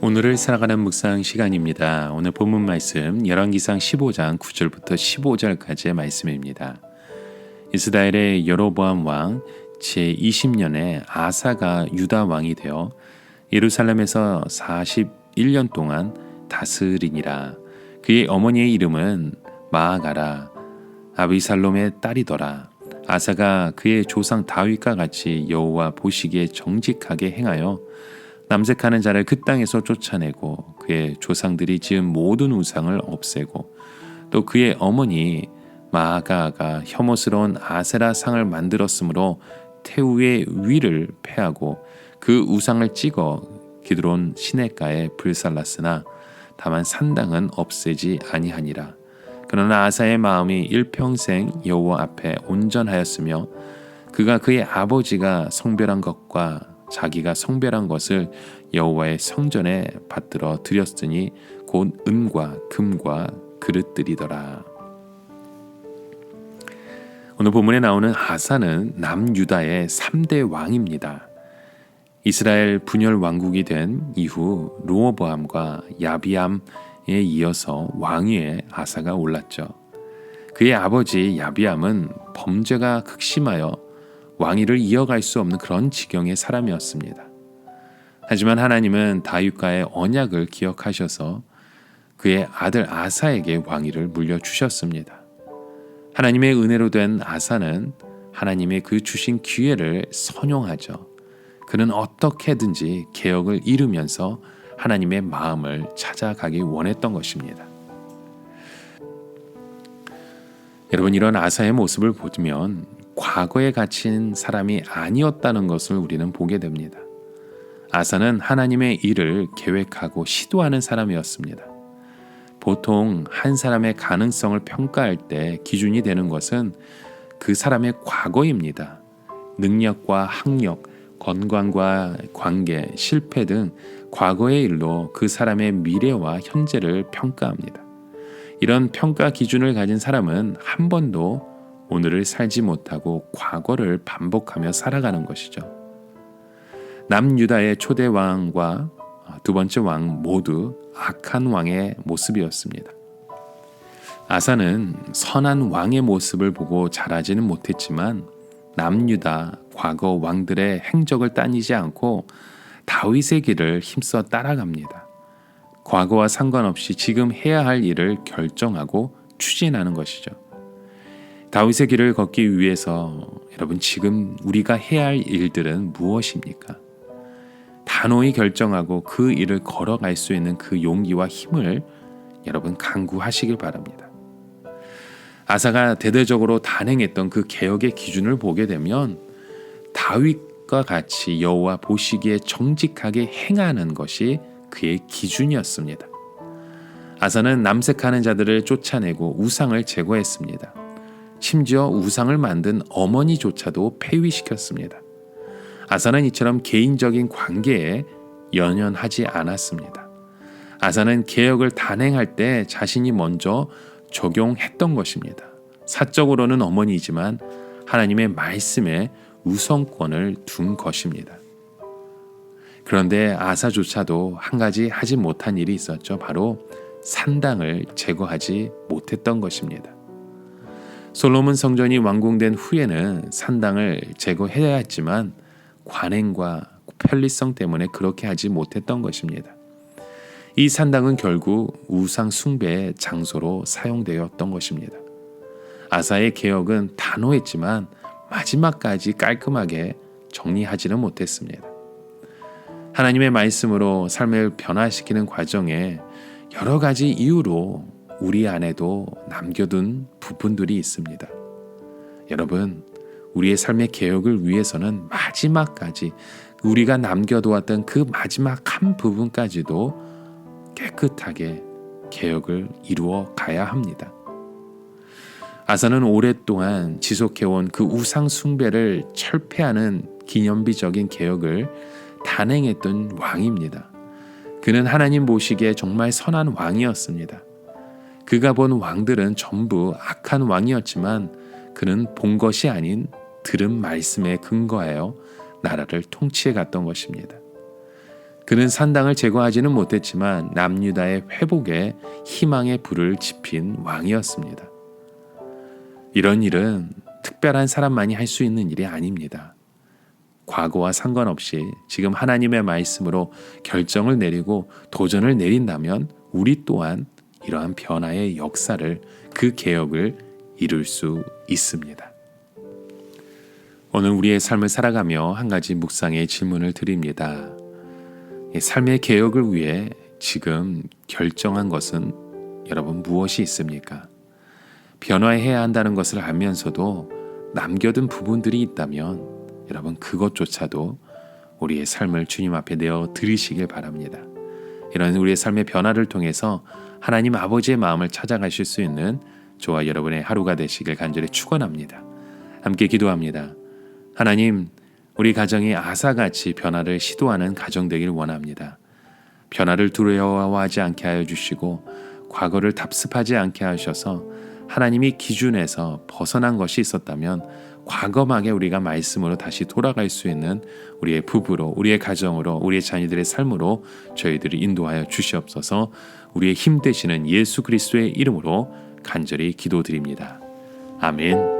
오늘을 살아가는 묵상 시간입니다. 오늘 본문 말씀 열왕기상 15장 9절부터 15절까지의 말씀입니다. 이스라엘의 여로보암 왕 제20년에 아사가 유다 왕이 되어 예루살렘에서 41년 동안 다스리니라. 그의 어머니의 이름은 마아가라 아비살롬의 딸이더라. 아사가 그의 조상 다윗과 같이 여호와 보시기에 정직하게 행하여 남색하는 자를 그 땅에서 쫓아내고 그의 조상들이 지은 모든 우상을 없애고 또 그의 어머니 마아가가 혐오스러운 아세라 상을 만들었으므로 태우의 위를 패하고 그 우상을 찍어 기드론 시냇가에 불살랐으나 다만 산당은 없애지 아니하니라. 그러나 아사의 마음이 일평생 여호와 앞에 온전하였으며 그가 그의 아버지가 성별한 것과 자기가 성별한 것을 여호와의 성전에 받들어 드렸으니 곧 은과 금과 그릇들이더라. 오늘 본문에 나오는 아사는 남유다의 3대 왕입니다. 이스라엘 분열 왕국이 된 이후 르호보암과 야비암에 이어서 왕위에 아사가 올랐죠. 그의 아버지 야비암은 범죄가 극심하여 왕위를 이어갈 수 없는 그런 지경의 사람이었습니다. 하지만 하나님은 다윗과의 언약을 기억하셔서 그의 아들 아사에게 왕위를 물려주셨습니다. 하나님의 은혜로 된 아사는 하나님의 그 주신 기회를 선용하죠. 그는 어떻게든지 개혁을 이루면서 하나님의 마음을 찾아가기 원했던 것입니다. 여러분, 이런 아사의 모습을 보면 과거에 갇힌 사람이 아니었다는 것을 우리는 보게 됩니다. 아사는 하나님의 일을 계획하고 시도하는 사람이었습니다. 보통 한 사람의 가능성을 평가할 때 기준이 되는 것은 그 사람의 과거입니다. 능력과 학력, 건강과 관계, 실패 등 과거의 일로 그 사람의 미래와 현재를 평가합니다. 이런 평가 기준을 가진 사람은 한 번도 오늘을 살지 못하고 과거를 반복하며 살아가는 것이죠. 남유다의 초대 왕과 두 번째 왕 모두 악한 왕의 모습이었습니다. 아사는 선한 왕의 모습을 보고 자라지는 못했지만 남유다 과거 왕들의 행적을 따지지 않고 다윗의 길을 힘써 따라갑니다. 과거와 상관없이 지금 해야 할 일을 결정하고 추진하는 것이죠. 다윗의 길을 걷기 위해서 여러분, 지금 우리가 해야 할 일들은 무엇입니까? 단호히 결정하고 그 일을 걸어갈 수 있는 그 용기와 힘을 여러분 강구하시길 바랍니다. 아사가 대대적으로 단행했던 그 개혁의 기준을 보게 되면 다윗과 같이 여호와 보시기에 정직하게 행하는 것이 그의 기준이었습니다. 아사는 남색하는 자들을 쫓아내고 우상을 제거했습니다. 심지어 우상을 만든 어머니조차도 폐위시켰습니다. 아사는 이처럼 개인적인 관계에 연연하지 않았습니다. 아사는 개혁을 단행할 때 자신이 먼저 적용했던 것입니다. 사적으로는 어머니이지만 하나님의 말씀에 우선권을 둔 것입니다. 그런데 아사조차도 한 가지 하지 못한 일이 있었죠. 바로 산당을 제거하지 못했던 것입니다. 솔로몬 성전이 완공된 후에는 산당을 제거해야 했지만 관행과 편리성 때문에 그렇게 하지 못했던 것입니다. 이 산당은 결국 우상 숭배의 장소로 사용되었던 것입니다. 아사의 개혁은 단호했지만 마지막까지 깔끔하게 정리하지는 못했습니다. 하나님의 말씀으로 삶을 변화시키는 과정에 여러 가지 이유로 우리 안에도 남겨둔 부분들이 있습니다. 여러분, 우리의 삶의 개혁을 위해서는 마지막까지 우리가 남겨두었던 그 마지막 한 부분까지도 깨끗하게 개혁을 이루어 가야 합니다. 아사는 오랫동안 지속해온 그 우상 숭배를 철폐하는 기념비적인 개혁을 단행했던 왕입니다. 그는 하나님 보시기에 정말 선한 왕이었습니다. 그가 본 왕들은 전부 악한 왕이었지만 그는 본 것이 아닌 들은 말씀에 근거하여 나라를 통치해 갔던 것입니다. 그는 산당을 제거하지는 못했지만 남유다의 회복에 희망의 불을 지핀 왕이었습니다. 이런 일은 특별한 사람만이 할 수 있는 일이 아닙니다. 과거와 상관없이 지금 하나님의 말씀으로 결정을 내리고 도전을 내린다면 우리 또한 이러한 변화의 역사를, 그 개혁을 이룰 수 있습니다. 오늘 우리의 삶을 살아가며 한 가지 묵상의 질문을 드립니다. 삶의 개혁을 위해 지금 결정한 것은 여러분 무엇이 있습니까? 변화해야 한다는 것을 알면서도 남겨둔 부분들이 있다면 여러분 그것조차도 우리의 삶을 주님 앞에 내어 드리시길 바랍니다. 이런 우리의 삶의 변화를 통해서 하나님 아버지의 마음을 찾아가실 수 있는 저와 여러분의 하루가 되시길 간절히 축원합니다. 함께 기도합니다. 하나님, 우리 가정이 아사같이 변화를 시도하는 가정 되길 원합니다. 변화를 두려워하지 않게 하여 주시고 과거를 답습하지 않게 하셔서 하나님이 기준에서 벗어난 것이 있었다면 과거막에 우리가 말씀으로 다시 돌아갈 수 있는 우리의 부부로, 우리의 가정으로, 우리의 자녀들의 삶으로 저희들을 인도하여 주시옵소서. 우리의 힘 되시는 예수 그리스도의 이름으로 간절히 기도드립니다. 아멘.